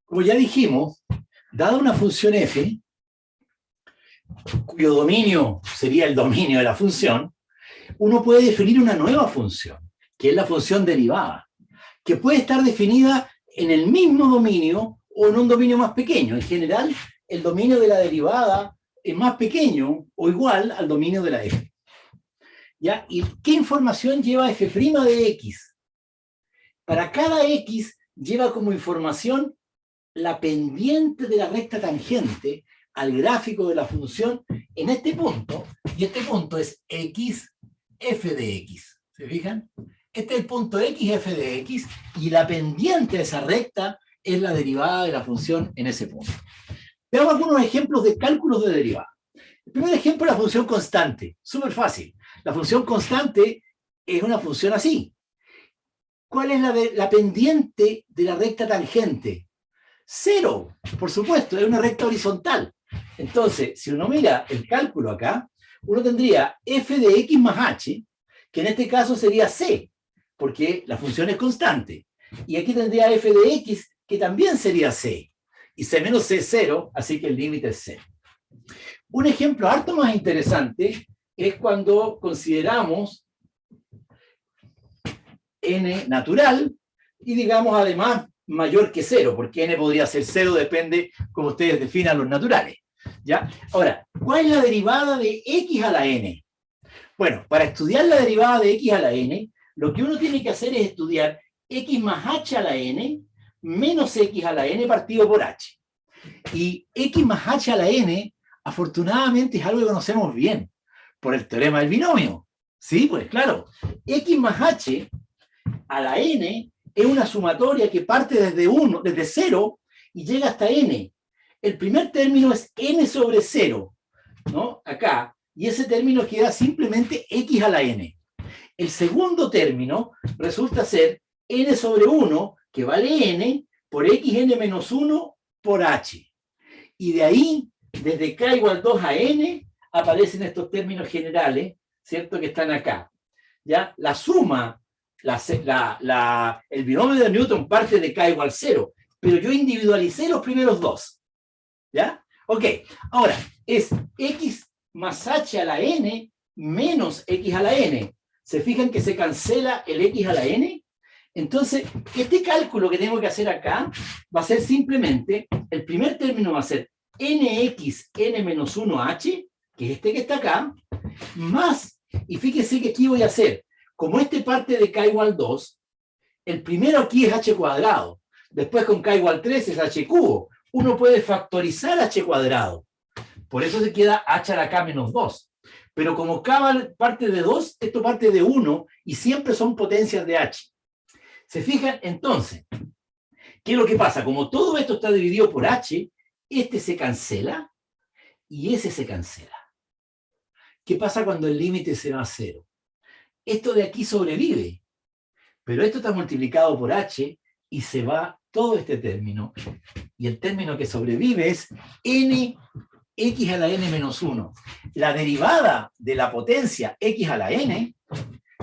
Como ya dijimos, dada una función f, cuyo dominio sería el dominio de la función, uno puede definir una nueva función, que es la función derivada, que puede estar definida en el mismo dominio o en un dominio más pequeño. En general, el dominio de la derivada es más pequeño o igual al dominio de la f. ¿Ya? ¿Y qué información lleva f' de x? Para cada x lleva como información la pendiente de la recta tangente al gráfico de la función en este punto, y este punto es x, f de x. ¿Se fijan? Este es el punto x, f de x, y la pendiente de esa recta es la derivada de la función en ese punto. Veamos algunos ejemplos de cálculos de derivada. El primer ejemplo es la función constante. Súper fácil. La función constante es una función así. ¿Cuál es la pendiente de la recta tangente? 0, por supuesto, es una recta horizontal. Entonces, si uno mira el cálculo acá, uno tendría f de x más h, que en este caso sería c, porque la función es constante. Y aquí tendría f de x, que también sería c. Y c menos c es 0, así que el límite es 0. Un ejemplo harto más interesante es cuando consideramos n natural y digamos además mayor que 0, porque n podría ser 0, depende como ustedes definan los naturales. ¿Ya? Ahora, ¿cuál es la derivada de x a la n? Bueno, para estudiar la derivada de x a la n, lo que uno tiene que hacer es estudiar x más h a la n menos x a la n partido por h. Y x más h a la n, afortunadamente, es algo que conocemos bien, por el teorema del binomio. Sí, pues claro, x más h a la n es una sumatoria que parte desde 0 y llega hasta n. El primer término es n sobre 0, ¿no? Acá. Y ese término queda simplemente x a la n. El segundo término resulta ser n sobre 1, que vale n, por xn menos 1 por h. Y de ahí, desde k igual 2 a n, aparecen estos términos generales, ¿cierto? Que están acá. ¿Ya? La suma, el binomio de Newton parte de k igual 0, pero yo individualicé los primeros dos. ¿Ya? Ok, ahora, es x más h a la n menos x a la n. ¿Se fijan que se cancela el x a la n? Entonces, este cálculo que tengo que hacer acá va a ser simplemente, el primer término va a ser nx n menos 1h, que es este que está acá, más, y fíjense que aquí voy a hacer, como este parte de k igual 2, el primero aquí es h cuadrado, después con k igual 3 es h cubo, uno puede factorizar h cuadrado, por eso se queda h a la k menos 2. Pero como k parte de 2, esto parte de 1, y siempre son potencias de h. ¿Se fijan? Entonces, ¿qué es lo que pasa? Como todo esto está dividido por h, este se cancela y ese se cancela. ¿Qué pasa cuando el límite se va a 0? Esto de aquí sobrevive, pero esto está multiplicado por h y se va todo este término. Y el término que sobrevive es n x a la n menos 1. La derivada de la potencia x a la n,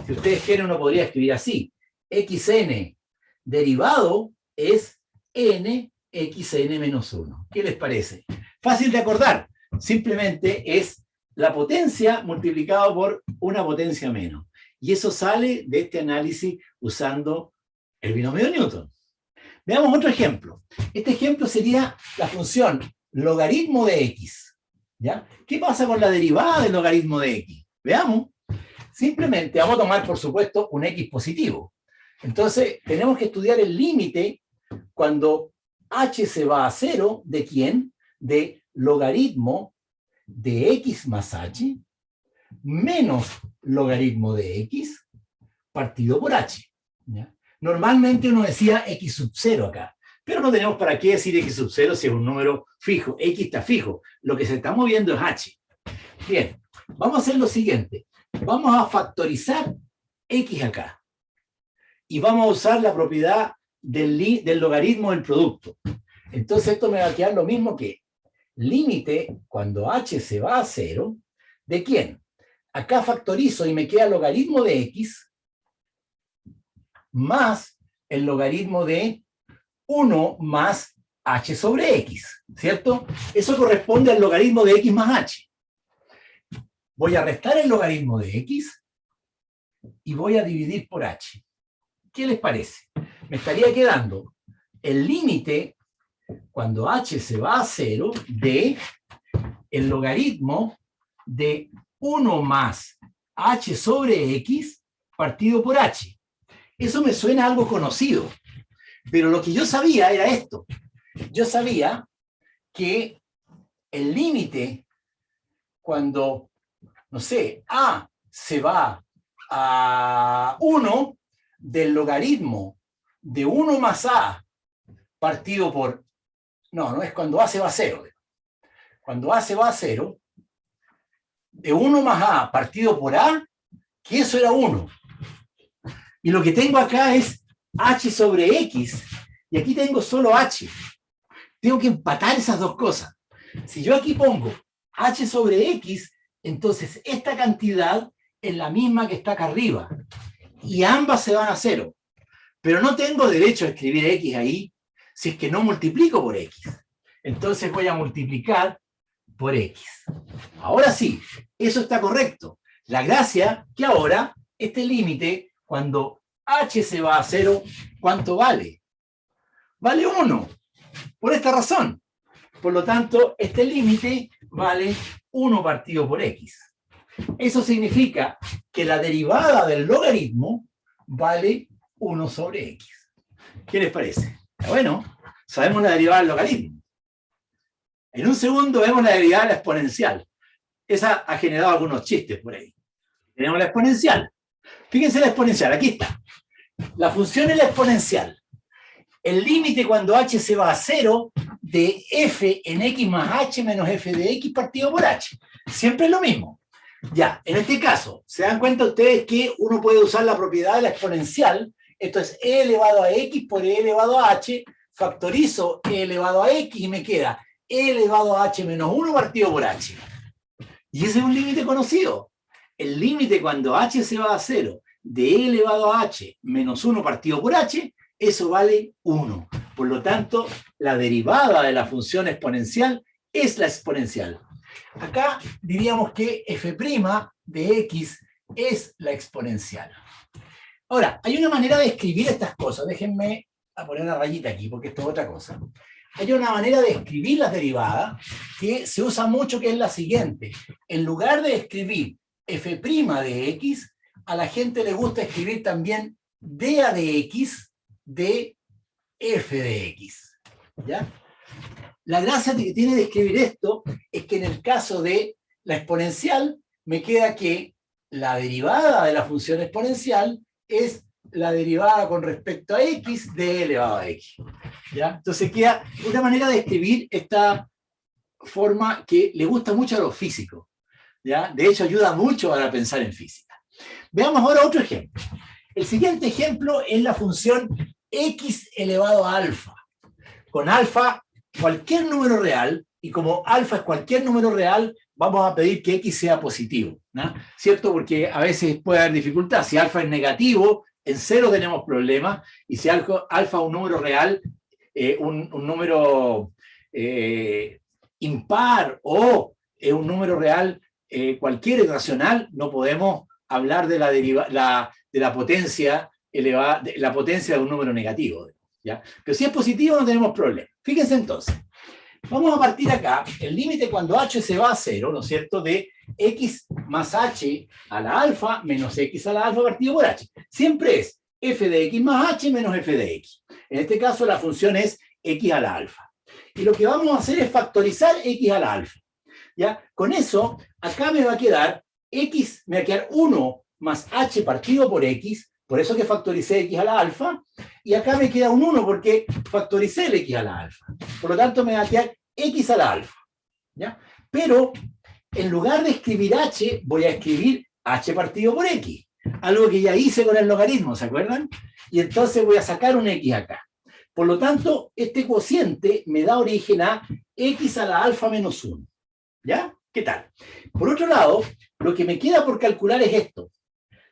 si ustedes quieren, uno podría escribir así. xn derivado es n xn menos 1. ¿Qué les parece? Fácil de acordar. Simplemente es la potencia multiplicado por una potencia menos. Y eso sale de este análisis usando el binomio de Newton. Veamos otro ejemplo. Este ejemplo sería la función logaritmo de x. ¿Ya? ¿Qué pasa con la derivada del logaritmo de x? Veamos. Simplemente vamos a tomar, por supuesto, un x positivo. Entonces, tenemos que estudiar el límite cuando h se va a 0, ¿de quién? De logaritmo de x más h menos logaritmo de x partido por h. ¿Ya? Normalmente uno decía x sub 0 acá, pero no tenemos para qué decir x sub 0 si es un número fijo. X está fijo. Lo que se está moviendo es h. Bien, vamos a hacer lo siguiente. Vamos a factorizar x acá. Y vamos a usar la propiedad del logaritmo del producto. Entonces esto me va a quedar lo mismo que límite cuando h se va a 0, ¿de quién? Acá factorizo y me queda logaritmo de x más el logaritmo de 1 más h sobre x, ¿cierto? Eso corresponde al logaritmo de x más h. Voy a restar el logaritmo de x y voy a dividir por h. ¿Qué les parece? Me estaría quedando el límite, cuando h se va a 0, de el logaritmo de 1 más h sobre x partido por h. Eso me suena a algo conocido, pero lo que yo sabía era esto. Yo sabía que el límite, cuando, no sé, a se va a 1, del logaritmo de 1 más a partido por... No es cuando a se va a 0. Cuando a se va a 0, de 1 más a partido por a, que eso era 1. Y lo que tengo acá es h sobre x, y aquí tengo solo h. Tengo que empatar esas dos cosas. Si yo aquí pongo h sobre x, entonces esta cantidad es la misma que está acá arriba, y ambas se van a 0. Pero no tengo derecho a escribir x ahí si es que no multiplico por x. Entonces voy a multiplicar por x. Ahora sí, eso está correcto. La gracia que ahora este límite, cuando h se va a 0, ¿cuánto vale? Vale 1. Por esta razón. Por lo tanto, este límite vale 1 partido por x. Eso significa que la derivada del logaritmo vale 1 sobre x. ¿Qué les parece? Bueno, sabemos la derivada del logaritmo. En un segundo vemos la derivada de la exponencial. Esa ha generado algunos chistes por ahí. Tenemos la exponencial. Fíjense la exponencial, aquí está. La función es la exponencial. El límite cuando h se va a 0 de f en x más h menos f de x partido por h. Siempre es lo mismo. Ya, en este caso, ¿se dan cuenta ustedes que uno puede usar la propiedad de la exponencial? Esto es e elevado a x por e elevado a h, factorizo e elevado a x y me queda e elevado a h menos 1 partido por h. Y ese es un límite conocido. El límite cuando h se va a 0 de e elevado a h menos 1 partido por h, eso vale 1. Por lo tanto, la derivada de la función exponencial es la exponencial. Acá diríamos que f' de x es la exponencial. Ahora, hay una manera de escribir estas cosas. Déjenme poner una rayita aquí, porque esto es otra cosa. Hay una manera de escribir las derivadas que se usa mucho, que es la siguiente. En lugar de escribir f' de x, a la gente le gusta escribir también dA de x de f de x. ¿Ya? La gracia que tiene de escribir esto es que en el caso de la exponencial me queda que la derivada de la función exponencial es la derivada con respecto a x de e elevado a x. ¿Ya? Entonces queda una manera de escribir esta forma que le gusta mucho a los físicos. ¿Ya? De hecho, ayuda mucho para pensar en física. Veamos ahora otro ejemplo. El siguiente ejemplo es la función x elevado a alfa. Con alfa, cualquier número real, y como alfa es cualquier número real, vamos a pedir que x sea positivo, ¿no? ¿Cierto? Porque a veces puede haber dificultad. Si alfa es negativo, en 0 tenemos problemas, y si alfa es un número real, un número impar o un número real cualquier irracional, no podemos hablar de la potencia elevada, de la potencia de un número negativo, ¿ya? Pero si es positivo no tenemos problema. Fíjense entonces, vamos a partir acá, el límite cuando h se va a 0, ¿no es cierto?, de x más h a la alfa menos x a la alfa partido por h. Siempre es f de x más h menos f de x. En este caso la función es x a la alfa. Y lo que vamos a hacer es factorizar x a la alfa. ¿Ya? Con eso, acá me va a quedar x, me va a quedar 1 más h partido por x, por eso que factoricé x a la alfa, y acá me queda un 1 porque factoricé el x a la alfa. Por lo tanto, me va a quedar x a la alfa. ¿Ya? Pero, en lugar de escribir h, voy a escribir h partido por x. Algo que ya hice con el logaritmo, ¿se acuerdan? Y entonces voy a sacar un x acá. Por lo tanto, este cociente me da origen a x a la alfa menos 1. ¿Ya? ¿Qué tal? Por otro lado, lo que me queda por calcular es esto.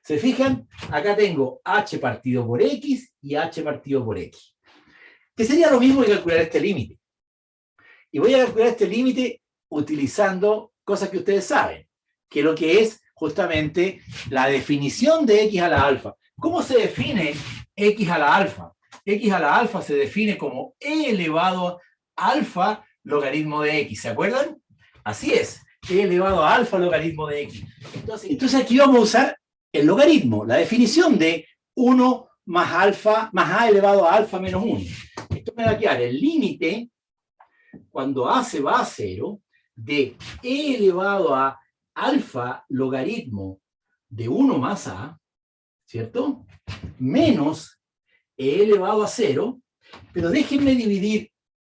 ¿Se fijan? Acá tengo h partido por x y h partido por x. Que sería lo mismo que calcular este límite. Y voy a calcular este límite utilizando cosas que ustedes saben, que lo que es justamente la definición de x a la alfa. ¿Cómo se define x a la alfa? X a la alfa se define como e elevado a alfa logaritmo de x. ¿Se acuerdan? Así es, e elevado a alfa logaritmo de x. Entonces aquí vamos a usar el logaritmo, la definición de 1 más alfa, más a elevado a alfa menos 1. Esto me va a quedar el límite, cuando a se va a 0, de e elevado a alfa logaritmo de 1 más a, ¿cierto? Menos e elevado a 0, pero déjenme dividir,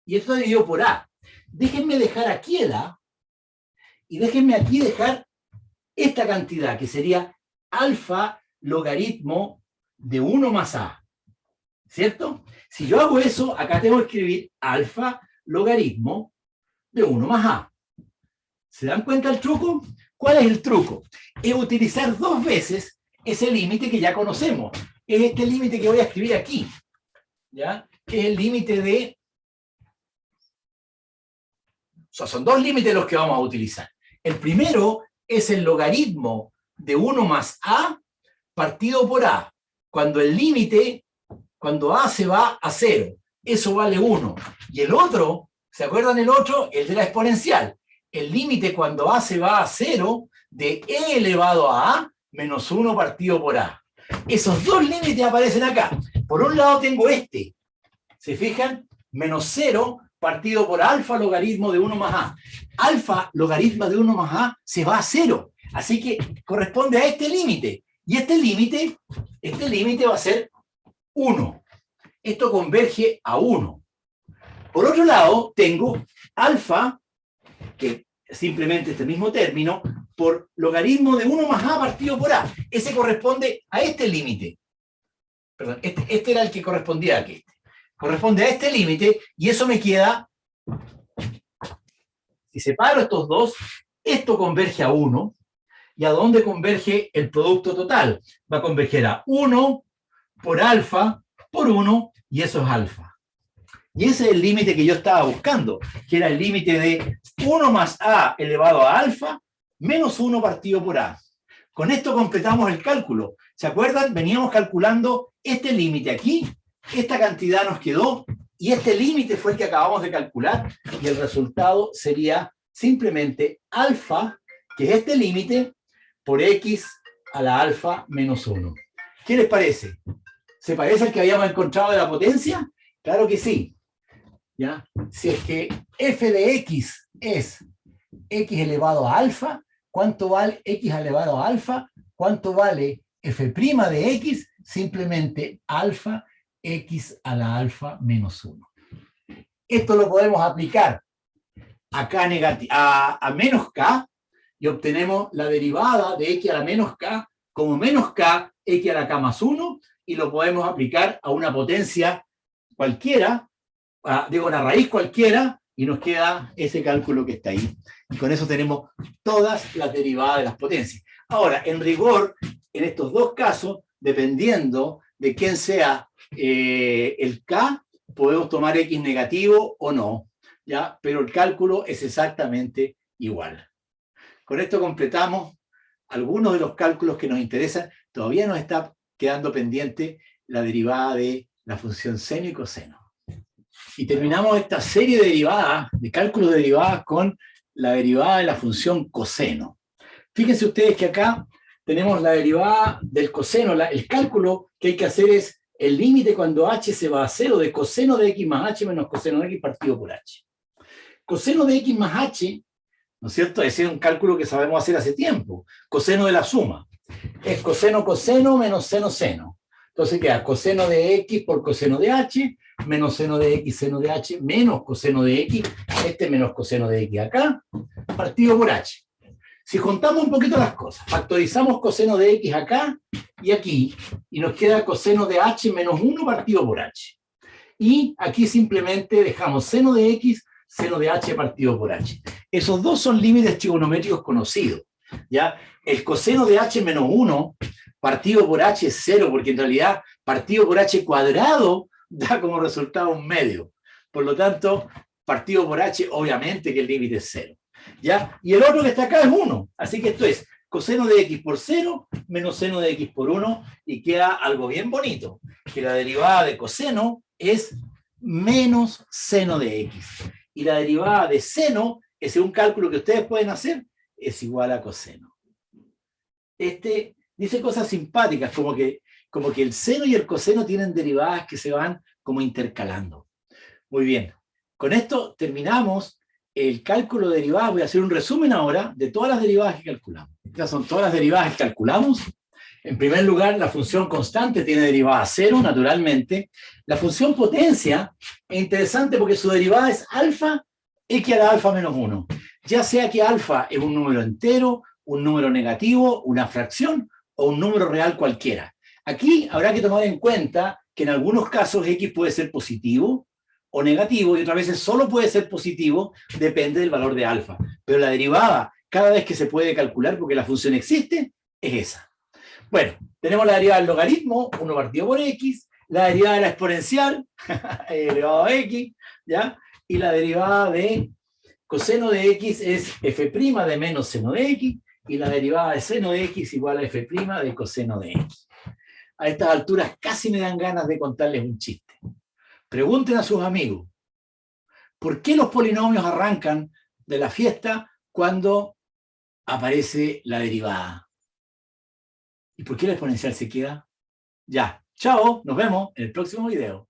y esto dividido por a, déjenme dejar aquí el a, y déjenme aquí dejar esta cantidad, que sería alfa logaritmo de 1 más a, ¿cierto? Si yo hago eso, acá tengo que escribir alfa logaritmo de 1 más a. ¿Se dan cuenta el truco? ¿Cuál es el truco? Es utilizar 2 veces ese límite que ya conocemos. Es este límite que voy a escribir aquí, ¿ya? Que es el límite de... O sea, son 2 límites los que vamos a utilizar. El primero es el logaritmo de 1 más a partido por a. Cuando el límite, cuando a se va a 0, eso vale 1. Y el otro, ¿se acuerdan el otro? El de la exponencial. El límite cuando a se va a 0 de e elevado a menos 1 partido por a. Esos 2 límites aparecen acá. Por un lado tengo este. ¿Se fijan? Menos 0 partido por alfa logaritmo de 1 más a. Alfa logaritmo de 1 más a se va a 0. Así que corresponde a este límite. Y este límite va a ser 1. Esto converge a 1. Por otro lado, tengo alfa, que simplemente este mismo término, por logaritmo de 1 más a partido por a. Ese corresponde a este límite. Perdón, este era el que correspondía a este. Corresponde a este límite, y eso me queda, si separo estos dos, esto converge a 1, y a dónde converge el producto total. Va a converger a 1 por alfa por 1, y eso es alfa. Y ese es el límite que yo estaba buscando, que era el límite de 1 más a elevado a alfa menos 1 partido por a. Con esto completamos el cálculo. ¿Se acuerdan? Veníamos calculando este límite aquí, esta cantidad nos quedó, y este límite fue el que acabamos de calcular, y el resultado sería simplemente alfa, que es este límite, por x a la alfa menos 1. ¿Qué les parece? ¿Se parece al que habíamos encontrado de la potencia? Claro que sí. ¿Ya? Si es que f de x es x elevado a alfa, ¿cuánto vale x elevado a alfa? ¿Cuánto vale f' de x? Simplemente alfa x a la alfa menos 1. Esto lo podemos aplicar a, a menos k, y obtenemos la derivada de x a la menos k como menos k x a la k más 1, y lo podemos aplicar a una potencia cualquiera, digo, una raíz cualquiera, y nos queda ese cálculo que está ahí. Y con eso tenemos todas las derivadas de las potencias. Ahora, en rigor, en estos dos casos, dependiendo de quién sea el k, podemos tomar x negativo o no, ¿ya? Pero el cálculo es exactamente igual. Con esto completamos algunos de los cálculos que nos interesan. Todavía nos está quedando pendiente la derivada de la función seno y coseno. Y terminamos esta serie de derivadas, de cálculos de derivadas, con la derivada de la función coseno. Fíjense ustedes que acá tenemos la derivada del coseno. El cálculo que hay que hacer es el límite cuando h se va a 0 de coseno de x más h menos coseno de x partido por h. Coseno de x más h, ¿no es cierto? Ese es un cálculo que sabemos hacer hace tiempo. Coseno de la suma. Es coseno coseno menos seno seno. Entonces queda coseno de x por coseno de h, menos seno de x seno de h, menos coseno de x, menos coseno de x acá, partido por h. Si juntamos un poquito las cosas, factorizamos coseno de x acá y aquí, y nos queda coseno de h menos 1 partido por h. Y aquí simplemente dejamos seno de x, seno de h partido por h. Esos dos son límites trigonométricos conocidos, ¿ya? El coseno de h menos 1 partido por h es 0, porque en realidad partido por h cuadrado da como resultado un medio. Por lo tanto, partido por h, obviamente que el límite es 0. ¿Ya? Y el otro que está acá es 1. Así que esto es coseno de x por 0 menos seno de x por 1, y queda algo bien bonito, que la derivada de coseno es menos seno de x. Y la derivada de seno, ese es un cálculo que ustedes pueden hacer, es igual a coseno. Este dice cosas simpáticas, como que el seno y el coseno tienen derivadas que se van como intercalando. Muy bien. Con esto terminamos el cálculo de derivadas. Voy a hacer un resumen ahora de todas las derivadas que calculamos. Estas son todas las derivadas que calculamos. En primer lugar, la función constante tiene derivada 0, naturalmente. La función potencia es interesante porque su derivada es alfa x a la alfa menos 1. Ya sea que alfa es un número entero, un número negativo, una fracción o un número real cualquiera. Aquí habrá que tomar en cuenta que en algunos casos x puede ser positivo o negativo, y otras veces solo puede ser positivo, depende del valor de alfa. Pero la derivada, cada vez que se puede calcular porque la función existe, es esa. Bueno, tenemos la derivada del logaritmo, 1 partido por x, la derivada de la exponencial, elevado a x, ¿ya? Y la derivada de coseno de x es f' de menos seno de x, y la derivada de seno de x igual a f' de coseno de x. A estas alturas casi me dan ganas de contarles un chiste. Pregunten a sus amigos, ¿por qué los polinomios arrancan de la fiesta cuando aparece la derivada? ¿Y por qué la exponencial se queda? Ya, chao, nos vemos en el próximo video.